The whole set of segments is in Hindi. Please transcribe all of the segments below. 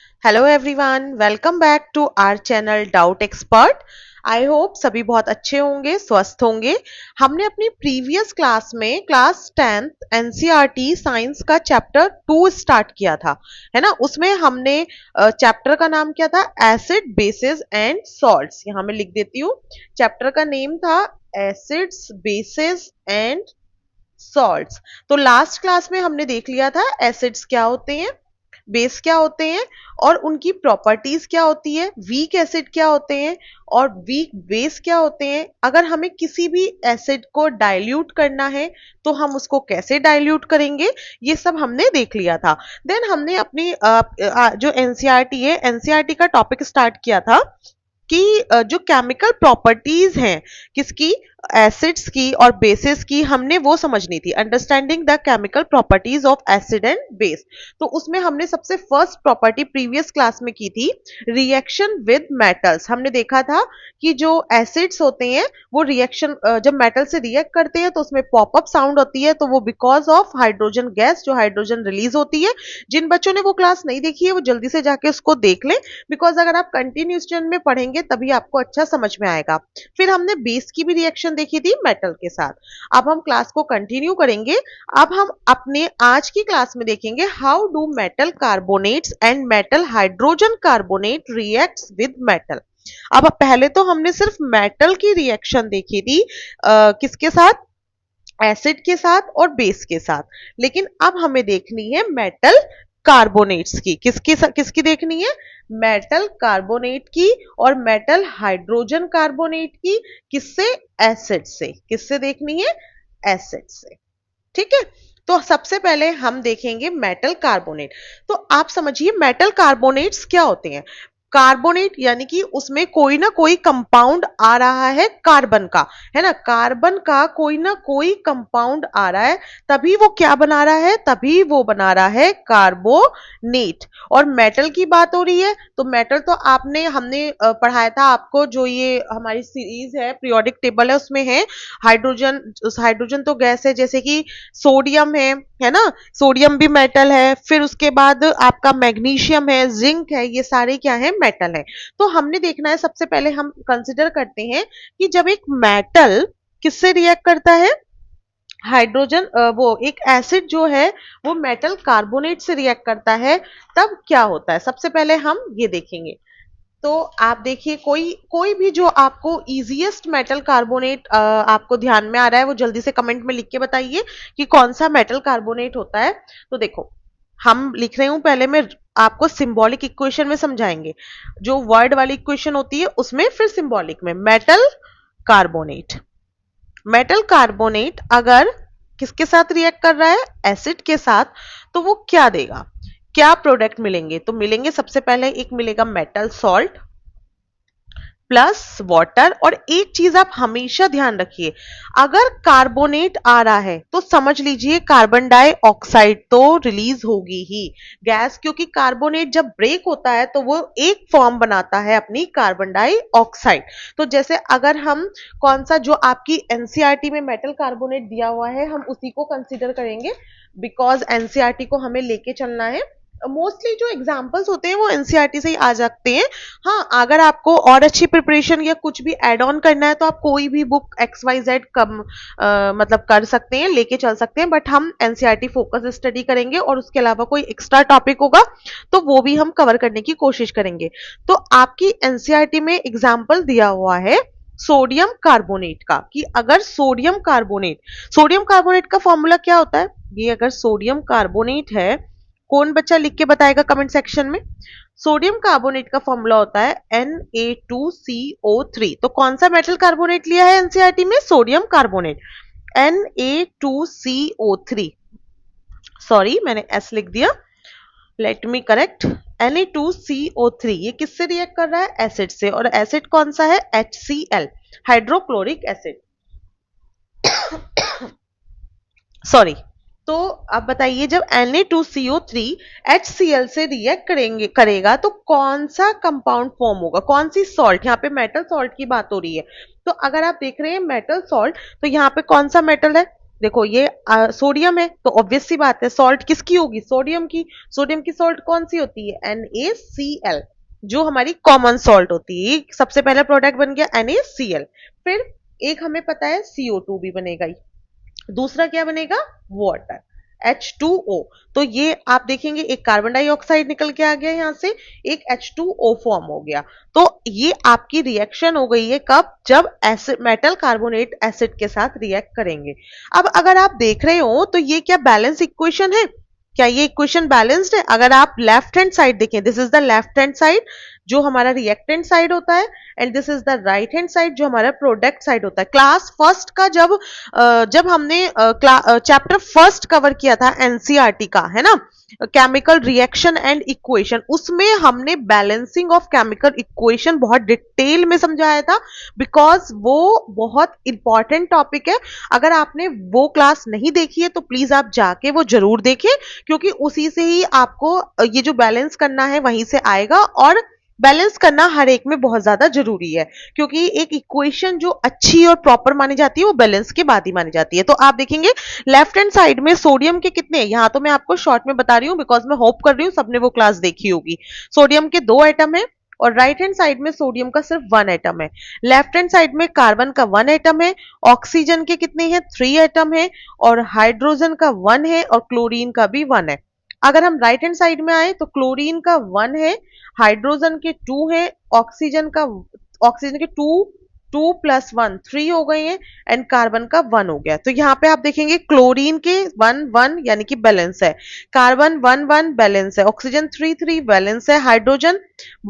Hello everyone, welcome back to our channel doubt expert. I hope सभी बहुत अच्छे होंगे, स्वस्थ होंगे। हमने अपनी प्रीवियस क्लास में क्लास 10th एनसीईआरटी साइंस का चैप्टर 2 स्टार्ट किया था, है ना। उसमें हमने चैप्टर का नाम क्या था? Acid, basis and salts. यहाँ मैं लिख देती हूँ, चैप्टर का नेम था एसिड्स, बेसिस एंड सॉल्ट्स। तो लास्ट क्लास में हमने देख लिया था एसिड्स क्या होते हैं, बेस क्या होते हैं और उनकी प्रॉपर्टीज क्या होती है, वीक एसिड क्या होते हैं और वीक बेस क्या होते हैं। अगर हमें किसी भी एसिड को डाइल्यूट करना है तो हम उसको कैसे डाइल्यूट करेंगे, ये सब हमने देख लिया था। देन हमने अपनी जो एनसीईआरटी है, एनसीईआरटी का टॉपिक स्टार्ट किया था कि जो केमिकल प्रॉपर्टीज हैं किसकी, एसिड्स की और बेसिस की, हमने वो समझनी थी। Understanding the chemical properties of acid and base. तो उसमें हमने सबसे फर्स्ट प्रॉपर्टी प्रीवियस क्लास में की थी, रिएक्शन विद मेटल्स। हमने देखा था कि जो एसिड्स होते हैं वो रिएक्शन जब मेटल से रिएक्ट करते हैं तो उसमें पॉपअप साउंड होती है, तो वो बिकॉज ऑफ हाइड्रोजन गैस, जो हाइड्रोजन रिलीज होती है। जिन बच्चों ने वो क्लास नहीं देखी है वो जल्दी से जाके उसको देख लें, बिकॉज अगर आप कंटिन्यूएशन में पढ़ेंगे तभी आपको अच्छा समझ में आएगा। फिर हमने बेस की भी रिएक्शन देखी थी मेटल के साथ। अब हम क्लास को कंटिन्यू करेंगे। अब हम अपने आज की क्लास में देखेंगे how do metal carbonates and metal hydrogen carbonate reacts with metal. अब पहले तो हमने सिर्फ मेटल की रिएक्शन देखी थी, किसके साथ? एसिड के साथ और बेस के साथ। लेकिन अब हमें देखनी है मेटल कार्बोनेट्स की। किसकी देखनी है? मेटल कार्बोनेट की और मेटल हाइड्रोजन कार्बोनेट की। किससे? एसिड से। किससे देखनी है? एसिड से। ठीक है। तो सबसे पहले हम देखेंगे मेटल कार्बोनेट। तो आप समझिए मेटल कार्बोनेट्स क्या होते हैं। कार्बोनेट यानी कि उसमें कोई ना कोई कंपाउंड आ रहा है कार्बन का, है ना। कार्बन का कोई ना कोई कंपाउंड आ रहा है, तभी वो क्या बना रहा है? तभी वो बना रहा है कार्बोनेट। और मेटल की बात हो रही है तो मेटल तो हमने पढ़ाया था आपको, जो ये हमारी सीरीज है, पीरियोडिक टेबल है, उसमें है हाइड्रोजन। हाइड्रोजन तो गैस है, जैसे कि सोडियम है ना। सोडियम भी मेटल है। फिर उसके बाद आपका मैग्नीशियम है, जिंक है, ये सारे क्या है? मेटल है। तो हमने देखना है, सबसे पहले हम कंसिडर करते हैं कि जब एक मेटल किससे रिएक्ट करता है, हाइड्रोजन वो एक एसिड जो है वो मेटल कार्बोनेट से रिएक्ट करता है, तब क्या होता है सबसे पहले हम ये देखेंगे। तो आप देखिए, कोई कोई भी जो आपको इजीएस्ट मेटल कार्बोनेट आपको ध्यान में आ रहा है वो जल्दी से कमेंट में लिख के बताइए कि कौन सा मेटल कार्बोनेट होता है। तो देखो, हम लिख रही हूं, पहले मैं आपको सिंबॉलिक इक्वेशन में समझाएंगे। जो वर्ड वाली इक्वेशन होती है उसमें, फिर सिंबॉलिक में। मेटल कार्बोनेट, मेटल कार्बोनेट अगर किसके साथ रिएक्ट कर रहा है? एसिड के साथ, तो वो क्या देगा? क्या प्रोडक्ट मिलेंगे? तो मिलेंगे, सबसे पहले एक मिलेगा मेटल सॉल्ट प्लस वाटर। और एक चीज आप हमेशा ध्यान रखिए, अगर कार्बोनेट आ रहा है तो समझ लीजिए कार्बन डाइऑक्साइड तो रिलीज होगी ही गैस, क्योंकि कार्बोनेट जब ब्रेक होता है तो वो एक फॉर्म बनाता है अपनी, कार्बन डाइऑक्साइड। तो जैसे अगर हम कौन सा, जो आपकी एनसीईआरटी में मेटल कार्बोनेट दिया हुआ है, हम उसी को कंसिडर करेंगे, बिकॉज एनसीईआरटी को हमें लेके चलना है। मोस्टली जो एग्जाम्पल्स होते हैं वो एनसीईआरटी से ही आ जाते हैं। हाँ, अगर आपको और अच्छी प्रिपरेशन या कुछ भी ऐड ऑन करना है तो आप कोई भी बुक XYZ कम मतलब कर सकते हैं, लेके चल सकते हैं, बट हम एनसीईआरटी फोकस स्टडी करेंगे और उसके अलावा कोई एक्स्ट्रा टॉपिक होगा तो वो भी हम कवर करने की कोशिश करेंगे। तो आपकी एनसीईआरटी में एग्जाम्पल दिया हुआ है सोडियम कार्बोनेट का, कि अगर सोडियम कार्बोनेट का फॉर्मूला क्या होता है, ये अगर सोडियम कार्बोनेट है, कौन बच्चा लिख के बताएगा कमेंट सेक्शन में। सोडियम कार्बोनेट का फॉर्मूला होता है Na2CO3। तो कौन सा मेटल कार्बोनेट लिया है एनसीईआरटी में? Sodium carbonate, Na2CO3। सॉरी, मैंने S लिख दिया, लेट मी करेक्ट। Na2CO3 ये किससे रिएक्ट कर रहा है? एसिड से। और एसिड कौन सा है? HCl, hydrochloric acid. सॉरी। तो अब बताइए, जब Na2CO3 HCl से रिएक्ट करेगा तो कौन सा कंपाउंड फॉर्म होगा? कौन सी सॉल्ट? यहाँ पे मेटल सॉल्ट की बात हो रही है। तो अगर आप देख रहे हैं मेटल सॉल्ट, तो यहाँ पे कौन सा मेटल है? देखो ये सोडियम है तो ऑब्वियस सी बात है सॉल्ट किसकी होगी, सोडियम की। सोडियम की सॉल्ट कौन सी होती है, NaCl, जो हमारी कॉमन सॉल्ट होती है। सबसे पहला प्रोडक्ट बन गया NaCl। फिर एक हमें पता है CO2 भी बनेगा ही। दूसरा क्या बनेगा, वाटर, H2O। तो ये आप देखेंगे एक कार्बन डाइऑक्साइड निकल के आ गया यहां से, एक H2O फॉर्म हो गया। तो ये आपकी रिएक्शन हो गई है कब, जब एसिड मेटल कार्बोनेट एसिड के साथ रिएक्ट करेंगे। अब अगर आप देख रहे हो तो ये क्या बैलेंस इक्वेशन है, क्या ये इक्वेशन बैलेंस्ड है? अगर आप लेफ्ट हैंड साइड देखें, this is the left hand side जो हमारा रिएक्टेंट साइड होता है, and this is the right hand side जो हमारा प्रोडक्ट साइड होता है। क्लास फर्स्ट का जब हमने चैप्टर फर्स्ट कवर किया था एनसीईआरटी का, है ना, केमिकल रिएक्शन एंड इक्वेशन, उसमें हमने बैलेंसिंग ऑफ केमिकल इक्वेशन बहुत डिटेल में समझाया था, बिकॉज वो बहुत इंपॉर्टेंट टॉपिक है। अगर आपने वो क्लास नहीं देखी है तो प्लीज आप जाके वो जरूर देखें, क्योंकि उसी से ही आपको ये जो बैलेंस करना है वहीं से आएगा। और बैलेंस करना हर एक में बहुत ज्यादा जरूरी है, क्योंकि एक इक्वेशन जो अच्छी और प्रॉपर मानी जाती है वो बैलेंस के बाद ही मानी जाती है। तो आप देखेंगे लेफ्ट हैंड साइड में सोडियम के कितने, यहां तो मैं आपको शॉर्ट में बता रही हूँ बिकॉज मैं होप कर रही हूँ सबने वो क्लास देखी होगी। सोडियम के 2 एटम है, और राइट हैंड साइड में सोडियम का सिर्फ 1 एटम है। लेफ्ट हैंड साइड में कार्बन का 1 एटम है, ऑक्सीजन के कितने हैं, 3 एटम है, और हाइड्रोजन का 1 है, और क्लोरीन का भी 1 है। अगर हम राइट हैंड साइड में आए तो क्लोरीन का 1 है, हाइड्रोजन के 2 है, ऑक्सीजन के 2 प्लस 1 3 हो गए हैं, एंड कार्बन का 1 हो गया। तो यहाँ पे आप देखेंगे क्लोरीन के 1 1 यानी कि बैलेंस है, कार्बन 1 1 बैलेंस है, ऑक्सीजन 3 3 बैलेंस है, हाइड्रोजन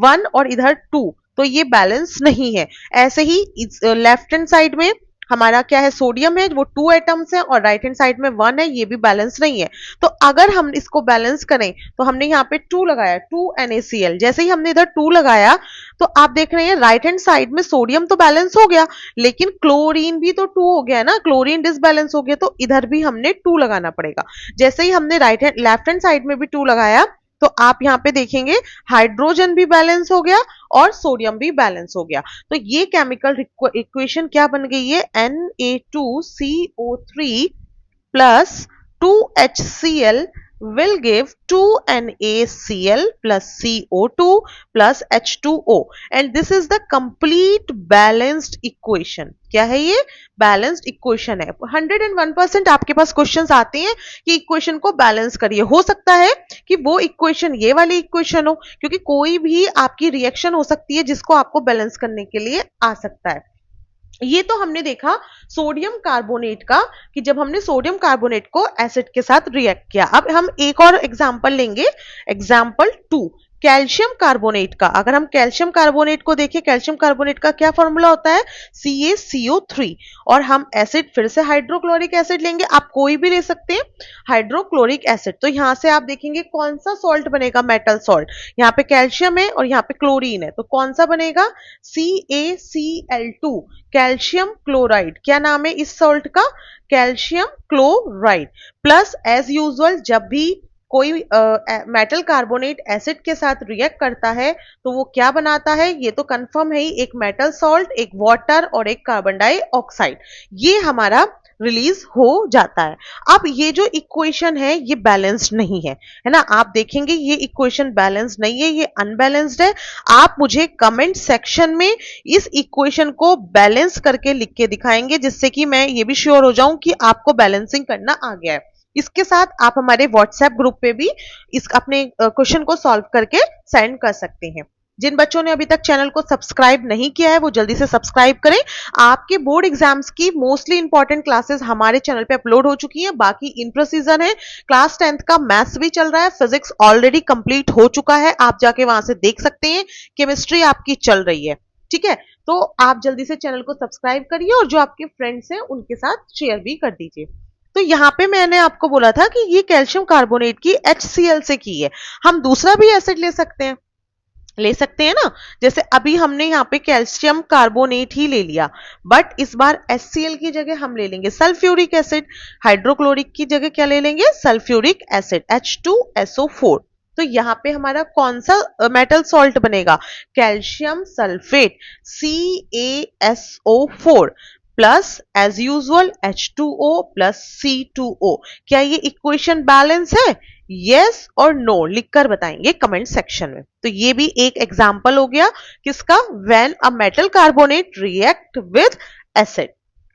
1 और इधर 2, तो ये बैलेंस नहीं है। ऐसे ही लेफ्ट हैंड साइड में हमारा क्या है, सोडियम है, वो 2 एटम्स है, और राइट हैंड साइड में 1 है, ये भी बैलेंस नहीं है। तो अगर हम इसको बैलेंस करें तो हमने यहाँ पे 2 लगाया, 2NaCl। जैसे ही हमने इधर 2 लगाया तो आप देख रहे हैं राइट हैंड साइड में सोडियम तो बैलेंस हो गया, लेकिन क्लोरीन भी तो 2 हो गया ना, क्लोरीन डिसबैलेंस हो गया, तो इधर भी हमने 2 लगाना पड़ेगा। जैसे ही हमने लेफ्ट हैंड साइड में भी 2 लगाया तो आप यहाँ पे देखेंगे हाइड्रोजन भी बैलेंस हो गया और सोडियम भी बैलेंस हो गया। तो ये केमिकल इक्वेशन क्या बन गई है, Na2CO3 plus 2HCl will give 2NaCl plus CO2 plus H2O, and this is the complete balanced equation। क्या है ये, बैलेंस्ड इक्वेशन है। 101% आपके पास क्वेश्चंस आते हैं कि इक्वेशन को बैलेंस करिए। हो सकता है कि वो इक्वेशन ये वाली इक्वेशन हो, क्योंकि कोई भी आपकी रिएक्शन हो सकती है जिसको आपको बैलेंस करने के लिए आ सकता है। ये तो हमने देखा सोडियम कार्बोनेट का, कि जब हमने सोडियम कार्बोनेट को एसिड के साथ रिएक्ट किया। अब हम एक और एग्जांपल लेंगे, एग्जांपल 2, कैल्शियम कार्बोनेट का। अगर हम कैल्शियम कार्बोनेट को देखें, कैल्शियम कार्बोनेट का क्या फॉर्मूला होता है, CaCO3, और हम एसिड फिर से हाइड्रोक्लोरिक एसिड लेंगे, आप कोई भी ले सकते हैं, हाइड्रोक्लोरिक एसिड। तो यहां से आप देखेंगे कौन सा सॉल्ट बनेगा, मेटल सॉल्ट। यहाँ पे कैल्शियम है और यहाँ पे क्लोरीन है, तो कौन सा बनेगा, CaCl2, कैल्शियम क्लोराइड। क्या नाम है इस सॉल्ट का, calcium chloride. Plus as usual जब भी कोई मेटल कार्बोनेट एसिड के साथ रिएक्ट करता है तो वो क्या बनाता है, ये तो कंफर्म है ही, एक मेटल सॉल्ट, एक वाटर और एक कार्बन डाइऑक्साइड, ये हमारा रिलीज हो जाता है। अब ये जो इक्वेशन है ये बैलेंस्ड नहीं है ना, आप देखेंगे ये इक्वेशन बैलेंस्ड नहीं है, ये अनबैलेंस्ड है। आप मुझे कमेंट सेक्शन में इस इक्वेशन को बैलेंस करके लिख के दिखाएंगे, जिससे कि मैं ये भी श्योर हो जाऊं कि आपको बैलेंसिंग करना आ गया है। इसके साथ आप हमारे व्हाट्सएप ग्रुप पे भी इस अपने क्वेश्चन को सॉल्व करके सेंड कर सकते हैं। जिन बच्चों ने अभी तक चैनल को सब्सक्राइब नहीं किया है वो जल्दी से सब्सक्राइब करें। आपके बोर्ड एग्जाम्स की मोस्टली इंपॉर्टेंट क्लासेस हमारे चैनल पे अपलोड हो चुकी हैं, बाकी इन प्रोसीजन है। क्लास 10th का मैथ्स भी चल रहा है, फिजिक्स ऑलरेडी कंप्लीट हो चुका है, आप जाके वहां से देख सकते हैं, केमिस्ट्री आपकी चल रही है, ठीक है। तो आप जल्दी से चैनल को सब्सक्राइब करिए और जो आपके फ्रेंड्स हैं उनके साथ शेयर भी कर दीजिए। तो यहाँ पे मैंने आपको बोला था कि ये कैल्शियम कार्बोनेट की HCl से की है, हम दूसरा भी एसिड ले सकते हैं ना। जैसे अभी हमने यहाँ पे कैल्शियम कार्बोनेट ही ले लिया, बट इस बार HCl की जगह हम ले लेंगे सल्फ्यूरिक एसिड, हाइड्रोक्लोरिक की जगह क्या ले लेंगे, सल्फ्यूरिक एसिड H2SO4। तो यहाँ पे हमारा कौन सा मेटल सॉल्ट बनेगा, calcium sulphate CaSO4 plus as usual H2O plus C2O। क्या ये इक्वेशन बैलेंस है? यस और नो लिखकर बताएंगे कमेंट सेक्शन में। तो ये भी एक एग्जांपल हो गया किसका? When a metal carbonate react with acid.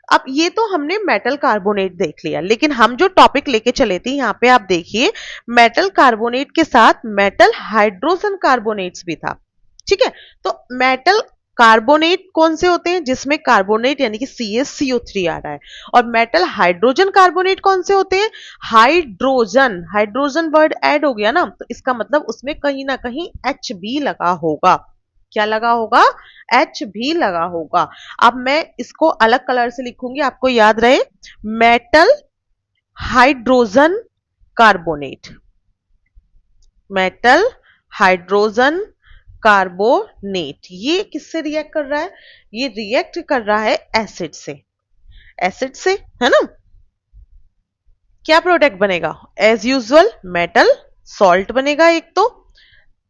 अब ये तो हमने मेटल कार्बोनेट देख लिया, लेकिन हम जो टॉपिक लेके चले थे यहाँ पे आप देखिए, मेटल कार्बोनेट के साथ मेटल हाइड्रोजन कार्बोनेट्स भी था। ठीक है, तो मेटल कार्बोनेट कौन से होते हैं? जिसमें कार्बोनेट यानी कि CaCO3 आ रहा है। और मेटल हाइड्रोजन कार्बोनेट कौन से होते हैं? हाइड्रोजन। हाइड्रोजन वर्ड ऐड हो गया ना, तो इसका मतलब उसमें कहीं ना कहीं H भी लगा होगा। क्या लगा होगा? H भी लगा होगा। अब मैं इसको अलग कलर से लिखूंगी, आपको याद रहे। Metal hydrogen carbonate, metal hydrogen carbonate, ये किससे रिएक्ट कर रहा है? ये रिएक्ट कर रहा है एसिड से। एसिड से, है ना? क्या प्रोडक्ट बनेगा? एज यूजुअल मेटल सॉल्ट बनेगा एक तो,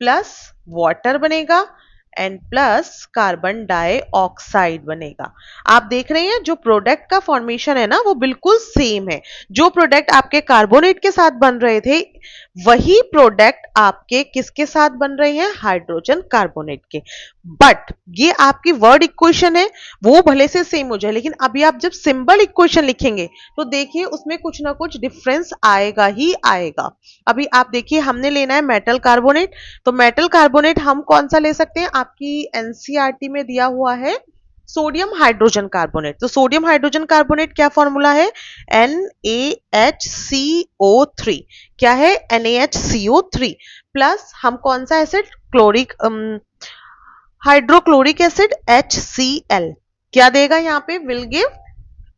प्लस वाटर बनेगा एंड प्लस कार्बन डाइऑक्साइड बनेगा। आप देख रहे हैं जो प्रोडक्ट का फॉर्मेशन है ना वो बिल्कुल सेम है। जो प्रोडक्ट आपके कार्बोनेट के साथ बन रहे थे वही प्रोडक्ट आपके किसके साथ बन रहे हैं? हाइड्रोजन कार्बोनेट के। बट ये आपकी वर्ड इक्वेशन है, वो भले से सेम हो जाए, लेकिन अभी आप जब सिंबल इक्वेशन लिखेंगे तो देखिए उसमें कुछ ना कुछ डिफरेंस आएगा ही आएगा। अभी आप देखिए हमने लेना है मेटल कार्बोनेट, तो मेटल कार्बोनेट हम कौन सा ले सकते हैं? आपकी एनसीईआरटी में दिया हुआ है सोडियम हाइड्रोजन कार्बोनेट। तो सोडियम हाइड्रोजन कार्बोनेट क्या फॉर्मूला है? NaHCO3। क्या है? NaHCO3 प्लस हम कौन सा acid? Chloric hydrochloric acid HCl। क्या देगा यहाँ पे? विल गिव,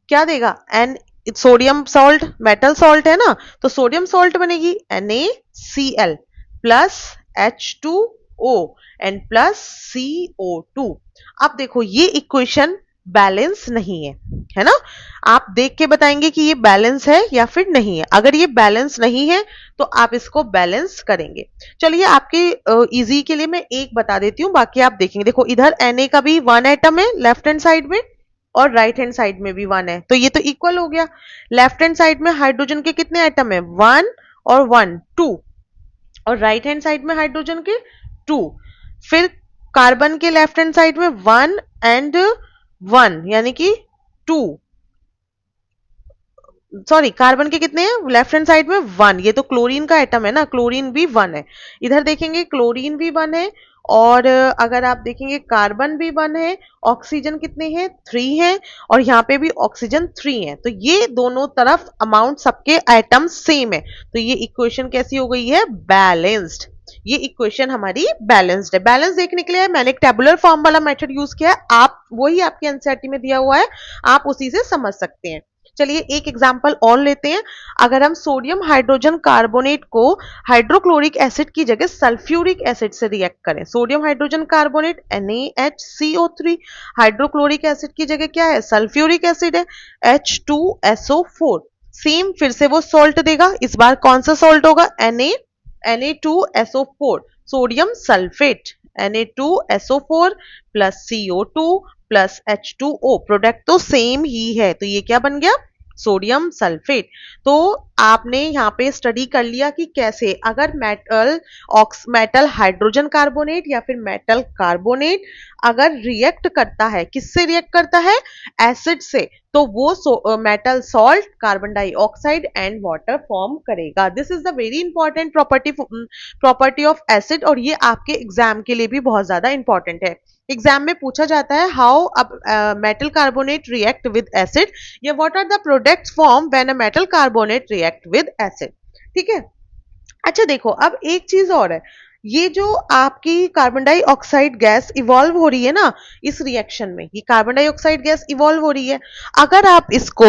क्या देगा? An sodium salt, metal salt है ना, तो सोडियम सॉल्ट बनेगी NaCl plus H2O and plus CO2। अब देखो ये इक्वेशन बैलेंस नहीं है ना? आप देख के बताएंगे कि ये बैलेंस है या फिर नहीं है। अगर ये बैलेंस नहीं है तो आप इसको बैलेंस करेंगे। चलिए आपके इजी के लिए मैं एक बता देती हूँ, बाकी आप देखेंगे। देखो इधर Na का भी 1 एटम है लेफ्ट हैंड साइड में, और राइट हैंड साइड में भी 1 है, तो ये तो इक्वल हो गया। लेफ्ट हैंड साइड में हाइड्रोजन के कितने एटम है? 1 और 1 2, और राइट हैंड साइड में हाइड्रोजन के 2। फिर कार्बन के लेफ्ट हैंड साइड में 1 एंड 1 यानी कि 2, सॉरी कार्बन के कितने हैं लेफ्ट हैंड साइड में? 1। ये तो क्लोरीन का एटम है ना, क्लोरीन भी 1 है। इधर देखेंगे क्लोरीन भी 1 है, और अगर आप देखेंगे कार्बन भी 1 है। ऑक्सीजन कितने हैं? 3 हैं, और यहाँ पे भी ऑक्सीजन 3 है। तो ये दोनों तरफ अमाउंट सबके एटम सेम है, तो ये इक्वेशन कैसी हो गई है? बैलेंस्ड। ये इक्वेशन हमारी बैलेंस्ड है। बैलेंस देखने के लिए मैंने एक टेबुलर फॉर्म वाला मेथड यूज किया है, आप वही आपके एनसीईआरटी में दिया हुआ है, आप उसी से समझ सकते हैं। चलिए एक एग्जांपल और लेते हैं। अगर हम सोडियम हाइड्रोजन कार्बोनेट को हाइड्रोक्लोरिक एसिड की जगह सल्फ्यूरिक एसिड से रिएक्ट करें, sodium hydrogen carbonate NaHCO3, hydrochloric acid की जगह क्या है? सल्फ्यूरिक एसिड है H2SO4। सेम फिर से वो सॉल्ट देगा, इस बार कौन सा सॉल्ट होगा? Na2SO4 sodium sulphate, Na2SO4 plus CO2 plus H2O। Product तो सेम ही है, तो ये क्या बन गया? Sodium sulphate. तो आपने यहाँ पे स्टडी कर लिया कि कैसे अगर मेटल हाइड्रोजन कार्बोनेट या फिर मेटल कार्बोनेट अगर रिएक्ट करता है, किससे रिएक्ट करता है? एसिड से, तो वो metal salt, carbon dioxide and water form करेगा। This is the very important property of acid, और ये आपके एग्जाम के लिए भी बहुत ज्यादा इंपॉर्टेंट है। एग्जाम में पूछा जाता है how metal carbonate react with acid, या what are the products form when a metal carbonate react with acid. ठीक है, अच्छा देखो अब एक चीज और है, ये जो आपकी कार्बन डाइऑक्साइड गैस इवॉल्व हो रही है ना इस रिएक्शन में, ये कार्बन डाइऑक्साइड गैस इवॉल्व हो रही है, अगर आप इसको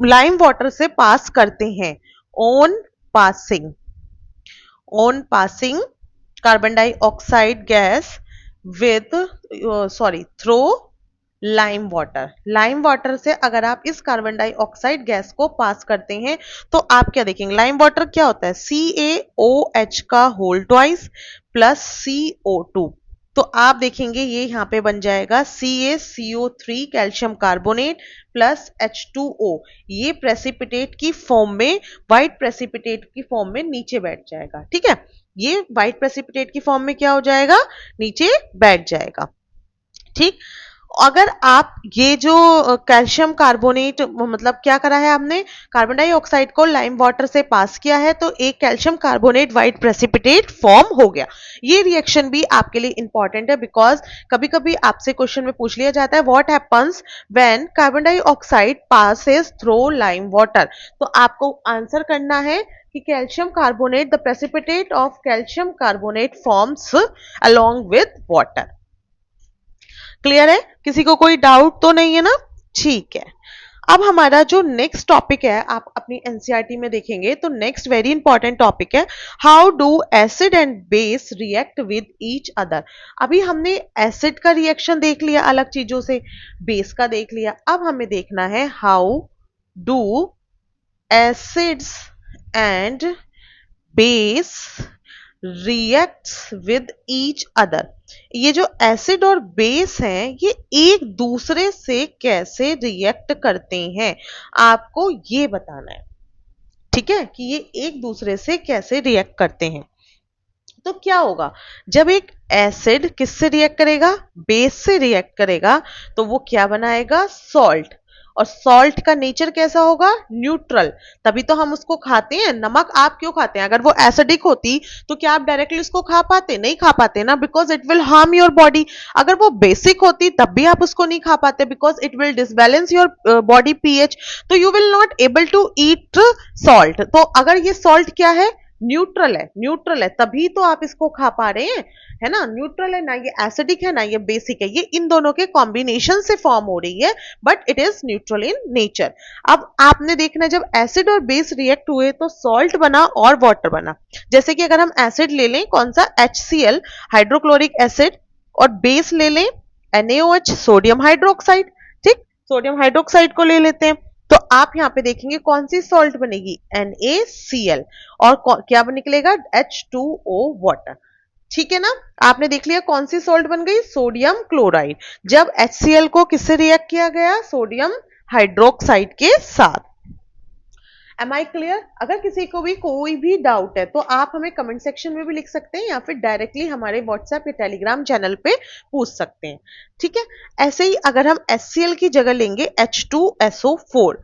लाइम वाटर से पास करते हैं, on passing carbon dioxide gas with through lime water से अगर आप इस कार्बन डाइऑक्साइड गैस को पास करते हैं तो आप क्या देखेंगे? लाइम वाटर क्या होता है? CaOH का होल ट्वाइस प्लस CO2। तो आप देखेंगे ये यहाँ पे बन जाएगा CaCO3 calcium carbonate plus H2O। ये प्रेसिपिटेट की फॉर्म में, व्हाइट प्रेसिपिटेट की फॉर्म में नीचे बैठ जाएगा। ठीक है, ये व्हाइट प्रेसिपिटेट की फॉर्म में क्या हो जाएगा, नीचे बैठ जाएगा। ठीक, अगर आप ये जो कैल्शियम कार्बोनेट मतलब क्या करा है आपने, कार्बन डाइऑक्साइड को लाइम वाटर से पास किया है तो एक calcium carbonate white precipitate form हो गया। ये रिएक्शन भी आपके लिए इंपॉर्टेंट है बिकॉज कभी कभी आपसे क्वेश्चन में पूछ लिया जाता है what happens when carbon dioxide passes through lime water. तो आपको आंसर करना है कि calcium carbonate, the precipitate of calcium carbonate forms along with water. Clear है, किसी को कोई डाउट तो नहीं है ना? ठीक है, अब हमारा जो नेक्स्ट टॉपिक है आप अपनी एनसीईआरटी में देखेंगे तो नेक्स्ट वेरी इंपॉर्टेंट टॉपिक है how do acid and base react with each other. अभी हमने एसिड का रिएक्शन देख लिया अलग चीजों से, बेस का देख लिया, अब हमें देखना है how do acids and base reacts with each other. ये जो एसिड और बेस हैं ये एक दूसरे से कैसे रिएक्ट करते हैं, आपको ये बताना है। ठीक है, कि ये एक दूसरे से कैसे रिएक्ट करते हैं। तो क्या होगा, जब एक एसिड किससे रिएक्ट करेगा, बेस से रिएक्ट करेगा, तो वो क्या बनाएगा, सॉल्ट। और सॉल्ट का नेचर कैसा होगा, न्यूट्रल। तभी तो हम उसको खाते हैं। नमक आप क्यों खाते हैं, अगर वो एसिडिक होती तो क्या आप डायरेक्टली उसको खा पाते, नहीं खा पाते ना, because it will harm your body. अगर वो बेसिक होती तब भी आप उसको नहीं खा पाते because it will disbalance your body pH, तो you will not able to eat salt. तो अगर ये सॉल्ट क्या है, न्यूट्रल है, न्यूट्रल है, तभी तो आप इसको खा पा रहे हैं, है ना। न्यूट्रल है ना, ये एसिडिक है ना ये बेसिक है, ये इन दोनों के कॉम्बिनेशन से फॉर्म हो रही है but it is neutral in nature. अब आपने देखना जब एसिड और बेस रिएक्ट हुए तो सॉल्ट बना और वाटर बना। जैसे कि अगर हम एसिड ले लें कौन सा, HCl हाइड्रोक्लोरिक एसिड, और बेस ले लें NaOH सोडियम हाइड्रोक्साइड। ठीक, सोडियम हाइड्रोक्साइड को ले लेते हैं तो आप यहां पे देखेंगे कौन सी सॉल्ट बनेगी, NaCl, और क्या निकलेगा, H2O वाटर। ठीक है ना, आपने देख लिया कौन सी सॉल्ट बन गई, सोडियम क्लोराइड। जब HCl को किससे रिएक्ट किया गया, सोडियम हाइड्रोक्साइड के साथ। Am I clear? अगर किसी को भी कोई भी डाउट है तो आप हमें कमेंट सेक्शन में भी लिख सकते हैं या फिर डायरेक्टली हमारे व्हाट्सएप या टेलीग्राम चैनल पे पूछ सकते हैं। ठीक है, ऐसे ही अगर हम HCl की जगह लेंगे H2SO4,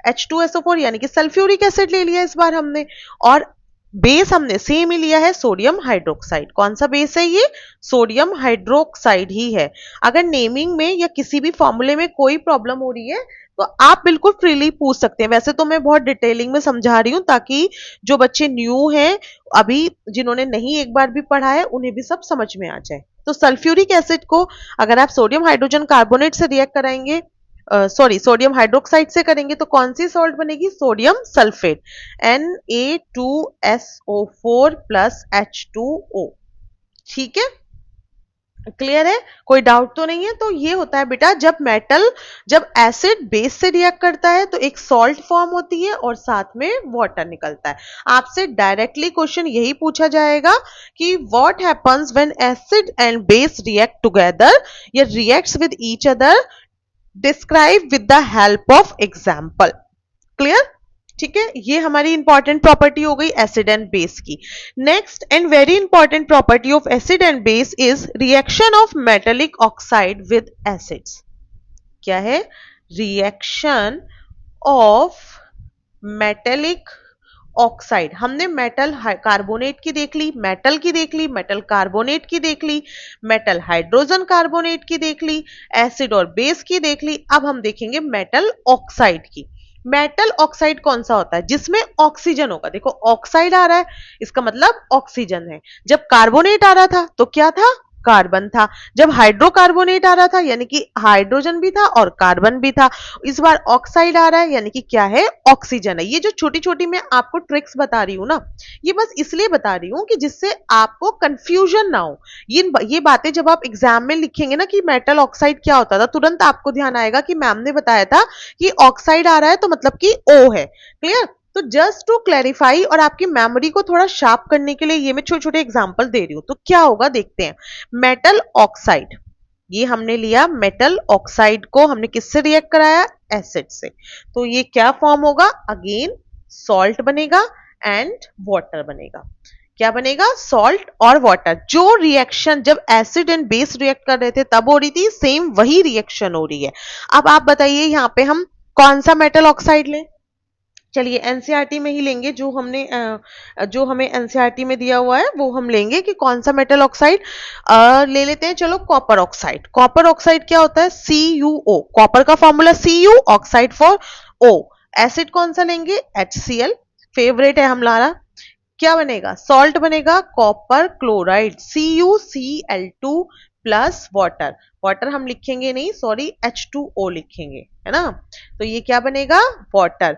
H2SO4 यानी कि सल्फ्यूरिक एसिड ले लिया इस बार हमने, और बेस हमने सेम ही लिया है सोडियम हाइड्रोक्साइड। कौन सा बेस है ये, सोडियम हाइड्रोक्साइड ही है। अगर नेमिंग में या किसी भी फॉर्मूले में कोई प्रॉब्लम हो रही है तो आप बिल्कुल फ्रीली पूछ सकते हैं। वैसे तो मैं बहुत डिटेलिंग में समझा रही हूं ताकि जो बच्चे न्यू हैं, अभी जिन्होंने नहीं एक बार भी पढ़ा है, उन्हें भी सब समझ में आ जाए। तो सल्फ्यूरिक एसिड को अगर आप सोडियम हाइड्रोजन कार्बोनेट से रिएक्ट कराएंगे, सोडियम हाइड्रोक्साइड से करेंगे तो कौन सी सॉल्ट बनेगी, sodium sulphate, Na2SO4 plus H2O। ठीक है, क्लियर है, कोई डाउट तो नहीं है। तो ये होता है बेटा जब एसिड बेस से रिएक्ट करता है तो एक सॉल्ट फॉर्म होती है और साथ में वाटर निकलता है। आपसे डायरेक्टली क्वेश्चन यही पूछा जाएगा कि what happens when acid and base react together या reacts with each other, describe with the help of example. Clear? ठीक है, ये हमारी इंपॉर्टेंट प्रॉपर्टी हो गई एसिड एंड बेस की। Next and very important property of acid and base is reaction of metallic oxide with acids. क्या है, रिएक्शन ऑफ मेटेलिक ऑक्साइड। हमने मेटल कार्बोनेट की देख ली, मेटल की देख ली, मेटल कार्बोनेट की देख ली, मेटल हाइड्रोजन कार्बोनेट की देख ली, एसिड और बेस की देख ली। अब हम देखेंगे मेटल ऑक्साइड की। मेटल ऑक्साइड कौन सा होता है, जिसमें ऑक्सीजन होगा। देखो ऑक्साइड आ रहा है, इसका मतलब ऑक्सीजन है। जब कार्बोनेट आ रहा था तो क्या था, कार्बन था। जब हाइड्रोकार्बोनेट आ रहा था यानी कि हाइड्रोजन भी था और कार्बन भी था। इस बार ऑक्साइड आ रहा है यानी कि क्या है, ऑक्सीजन है। ये जो छोटी छोटी मैं आपको ट्रिक्स बता रही हूं ना, ये बस इसलिए बता रही हूं कि जिससे आपको कंफ्यूजन ना हो। ये बातें जब आप एग्जाम में लिखेंगे ना कि मेटल ऑक्साइड क्या होता था, तुरंत आपको ध्यान आएगा कि मैम ने बताया था कि ऑक्साइड आ रहा है तो मतलब कि O है। क्लियर? तो जस्ट टू क्लैरिफाई और आपकी मेमोरी को थोड़ा शार्प करने के लिए ये मैं छोटे छोटे एग्जांपल दे रही हूं। तो क्या होगा देखते हैं। मेटल ऑक्साइड, ये हमने लिया मेटल ऑक्साइड को, हमने किससे रिएक्ट कराया, एसिड से। तो ये क्या फॉर्म होगा, अगेन सॉल्ट बनेगा एंड वाटर बनेगा। क्या बनेगा, सॉल्ट और वाटर। जो रिएक्शन जब एसिड एंड बेस रिएक्ट कर रहे थे तब हो रही थी, सेम वही रिएक्शन हो रही है। अब आप बताइए यहाँ पे हम कौन सा मेटल ऑक्साइड लें। चलिए एनसीईआरटी में ही लेंगे, जो हमें एनसीईआरटी में दिया हुआ है वो हम लेंगे कि कौन सा मेटल ऑक्साइड ले लेते हैं। चलो कॉपर ऑक्साइड। कॉपर ऑक्साइड क्या होता है, CuO। कॉपर का formula Cu, oxide for O। Acid कौन सा लेंगे, HCl, फेवरेट है हमारा। क्या बनेगा, सॉल्ट बनेगा copper chloride, CuCl2 plus water. Water हम लिखेंगे नहीं, सॉरी H2O लिखेंगे, है ना। तो ये क्या बनेगा, वाटर।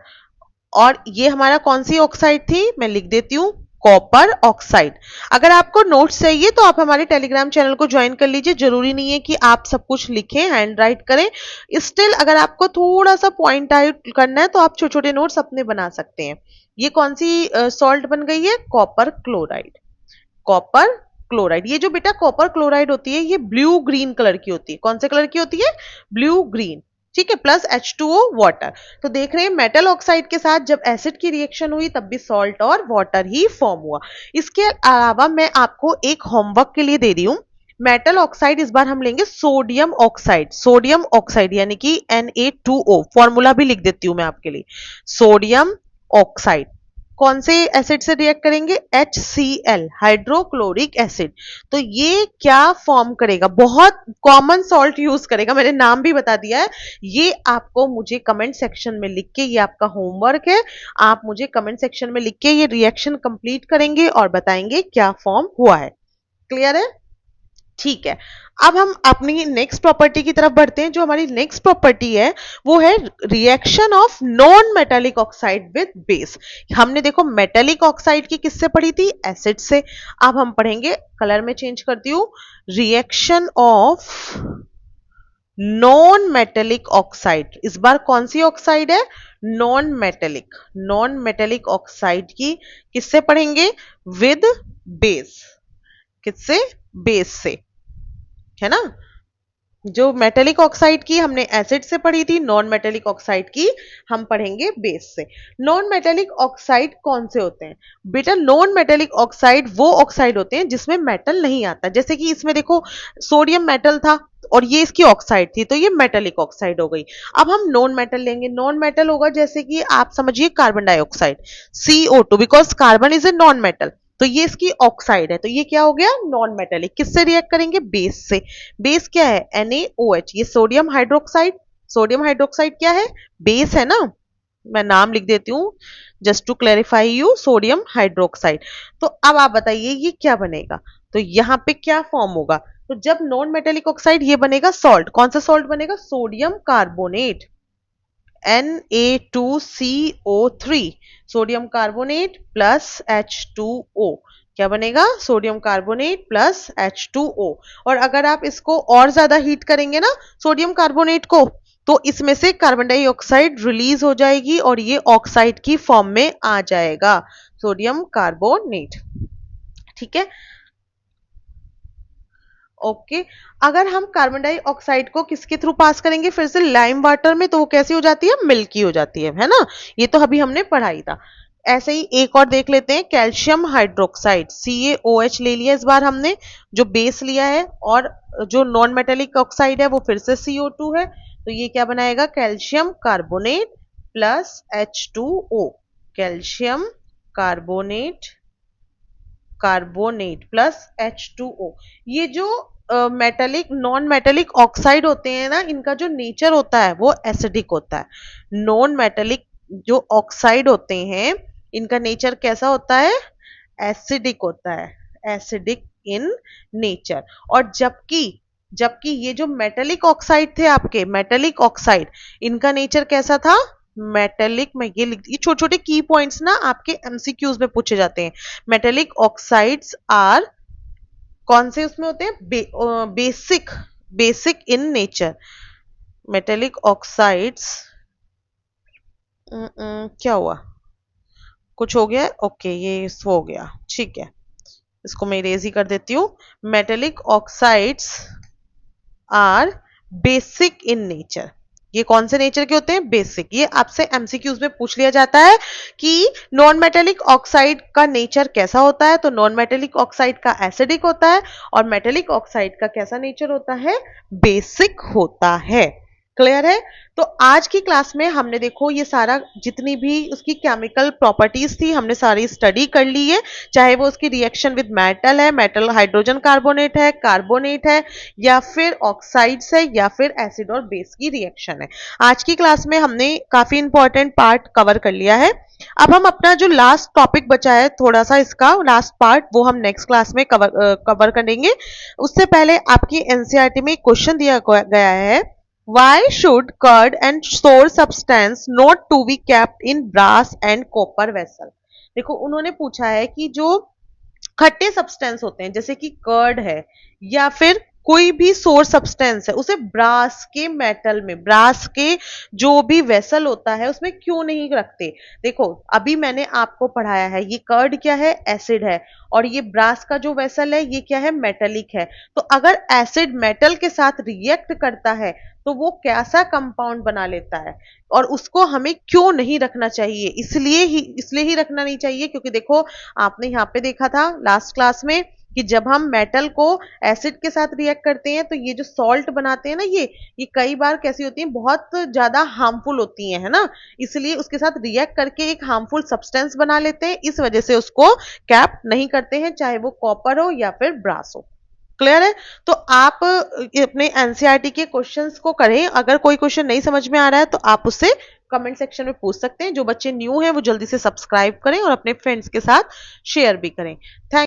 और ये हमारा कौन सी ऑक्साइड थी, मैं लिख देती हूँ, कॉपर ऑक्साइड। अगर आपको नोट्स चाहिए तो आप हमारे टेलीग्राम चैनल को ज्वाइन कर लीजिए। जरूरी नहीं है कि आप सब कुछ लिखें, हैंड राइट करें। स्टिल अगर आपको थोड़ा सा पॉइंट आउट करना है तो आप छोटे छोटे नोट्स अपने बना सकते हैं। ये कौन सी सॉल्ट बन गई है, कॉपर क्लोराइड। कॉपर क्लोराइड, ये जो बेटा कॉपर क्लोराइड होती है ये ब्लू ग्रीन कलर की होती है। कौन से कलर की होती है, ब्लू ग्रीन, ठीक है, प्लस H2O वाटर। तो देख रहे हैं मेटल ऑक्साइड के साथ जब एसिड की रिएक्शन हुई तब भी सॉल्ट और वाटर ही फॉर्म हुआ। इसके अलावा मैं आपको एक होमवर्क के लिए दे रही हूं। मेटल ऑक्साइड इस बार हम लेंगे सोडियम ऑक्साइड। सोडियम ऑक्साइड यानी कि Na2O, फॉर्मूला भी लिख देती हूं मैं आपके लिए। सोडियम ऑक्साइड कौन से एसिड से रिएक्ट करेंगे, HCl, हाइड्रोक्लोरिक एसिड। तो ये क्या फॉर्म करेगा, बहुत कॉमन सॉल्ट यूज करेगा, मैंने नाम भी बता दिया है। ये आपको मुझे कमेंट सेक्शन में लिख के, ये आपका होमवर्क है, आप मुझे कमेंट सेक्शन में लिख के ये रिएक्शन कंप्लीट करेंगे और बताएंगे क्या फॉर्म हुआ है। क्लियर है, ठीक है। अब हम अपनी नेक्स्ट प्रॉपर्टी की तरफ बढ़ते हैं। जो हमारी नेक्स्ट प्रॉपर्टी है वो है reaction of non metallic oxide with base. हमने देखो मेटेलिक ऑक्साइड की किससे पढ़ी थी, एसिड से। अब हम पढ़ेंगे, कलर में चेंज करती हूं, reaction of non metallic oxide. इस बार कौन सी ऑक्साइड है, non metallic. Non metallic oxide की किससे पढ़ेंगे, विद बेस। किससे, बेस से, है ना। जो मेटेलिक ऑक्साइड की हमने एसिड से पढ़ी थी, नॉन मेटेलिक ऑक्साइड की हम पढ़ेंगे बेस से। नॉन मेटेलिक ऑक्साइड कौन से होते हैं बेटा, नॉन मेटेलिक ऑक्साइड वो ऑक्साइड होते हैं जिसमें मेटल नहीं आता। जैसे कि इसमें देखो सोडियम मेटल था और ये इसकी ऑक्साइड थी, तो ये मेटेलिक ऑक्साइड हो गई। अब हम नॉन मेटल लेंगे। नॉन मेटल होगा जैसे कि आप समझिए carbon dioxide, CO2, because carbon is a non metal. तो ये इसकी ऑक्साइड है, तो ये क्या हो गया, नॉन मेटेलिक। किससे रिएक्ट करेंगे, बेस से। बेस क्या है, NaOH, ये सोडियम हाइड्रोक्साइड। सोडियम हाइड्रोक्साइड क्या है, बेस है ना। मैं नाम लिख देती हूँ just to clarify you, sodium hydroxide. तो अब आप बताइए ये क्या बनेगा, तो यहां पे क्या फॉर्म होगा। तो जब नॉन मेटेलिक ऑक्साइड ये बनेगा सॉल्ट, कौन सा सॉल्ट बनेगा, sodium carbonate, Na2CO3, sodium carbonate plus H2O। क्या बनेगा, सोडियम कार्बोनेट प्लस H2O। और अगर आप इसको और ज्यादा हीट करेंगे ना सोडियम कार्बोनेट को, तो इसमें से कार्बन डाइऑक्साइड रिलीज हो जाएगी और ये ऑक्साइड की फॉर्म में आ जाएगा, सोडियम कार्बोनेट, ठीक है। ओके, अगर हम कार्बन डाइऑक्साइड को किसके थ्रू पास करेंगे फिर से, लाइम वाटर में, तो वो कैसी हो जाती है, मिल्की हो जाती है ना। ये तो अभी हमने पढ़ाई था। ऐसे ही एक और देख लेते हैं, कैल्शियम हाइड्रोक्साइड, CaOH ले लिया इस बार हमने, जो बेस लिया है, और जो नॉन मेटेलिक ऑक्साइड है वो फिर से CO2 है। तो ये क्या बनाएगा, calcium carbonate plus H2O, calcium carbonate, carbonate plus H2O। ये जो मेटेलिक नॉन मेटेलिक ऑक्साइड होते हैं ना, इनका जो नेचर होता है वो एसिडिक होता है। नॉन मेटेलिक जो ऑक्साइड होते हैं इनका नेचर कैसा होता है, एसिडिक होता है, एसिडिक इन नेचर। और जबकि जबकि ये जो मेटेलिक ऑक्साइड थे आपके, मेटेलिक ऑक्साइड, इनका नेचर कैसा था, मेटेलिक में ये लिख, ये छोटे छोटे की पॉइंट्स ना आपके MCQs में पूछे जाते हैं। मेटेलिक ऑक्साइड्स आर कौन से उसमें होते हैं, basic, basic in nature. Metallic oxides क्या हुआ, कुछ हो गया है? ओके, ये हो गया, ठीक है। इसको मैं इरेज ही कर देती हूँ। Metallic oxides are basic in nature. ये कौन से नेचर के होते हैं? बेसिक। ये आपसे एमसीक्यूज में पूछ लिया जाता है कि नॉन मेटेलिक ऑक्साइड का नेचर कैसा होता है। तो नॉन मेटेलिक ऑक्साइड का एसिडिक होता है और मेटेलिक ऑक्साइड का कैसा नेचर होता है? बेसिक होता है। क्लियर है? तो आज की क्लास में हमने देखो ये सारा जितनी भी उसकी केमिकल प्रॉपर्टीज थी हमने सारी स्टडी कर ली है। चाहे वो उसकी रिएक्शन विद मेटल है, मेटल हाइड्रोजन कार्बोनेट है या फिर ऑक्साइड्स है या फिर एसिड और बेस की रिएक्शन है। आज की क्लास में हमने काफी इंपॉर्टेंट पार्ट कवर कर लिया है। अब हम अपना जो लास्ट टॉपिक बचा है थोड़ा सा इसका लास्ट पार्ट वो हम नेक्स्ट क्लास में कवर करेंगे। उससे पहले आपकी एनसीईआरटी में क्वेश्चन दिया गया है, why should curd and sour substance not to be kept in brass and copper vessel? देखो उन्होंने पूछा है कि जो खट्टे सब्सटेंस होते हैं जैसे कि कर्ड है या फिर कोई भी सोर सब्सटेंस है उसे ब्रास के मेटल में, ब्रास के जो भी वेसल होता है उसमें क्यों नहीं रखते। देखो अभी मैंने आपको पढ़ाया है ये कर्ड क्या है? एसिड है। और ये ब्रास का जो वेसल है ये क्या है? मेटेलिक है। तो अगर एसिड मेटल के साथ रिएक्ट करता है तो वो कैसा कंपाउंड बना लेता है और उसको हमें क्यों नहीं रखना चाहिए? इसलिए ही रखना नहीं चाहिए क्योंकि देखो आपने यहाँ पे देखा था लास्ट क्लास में कि जब हम मेटल को एसिड के साथ रिएक्ट करते हैं तो ये जो सॉल्ट बनाते हैं ना ये कई बार कैसी होती हैं? बहुत ज्यादा हार्मफुल होती हैं, है ना। इसलिए उसके साथ रिएक्ट करके एक हार्मफुल सब्सटेंस बना लेते हैं, इस वजह से उसको कैप नहीं करते हैं, चाहे वो कॉपर हो या फिर ब्रास हो। क्लियर है? तो आप अपने एनसीईआरटी के क्वेश्चंस को करें। अगर कोई क्वेश्चन नहीं समझ में आ रहा है तो आप उससे कमेंट सेक्शन में पूछ सकते हैं। जो बच्चे न्यू हैं वो जल्दी से सब्सक्राइब करें और अपने फ्रेंड्स के साथ शेयर भी करें। थैंक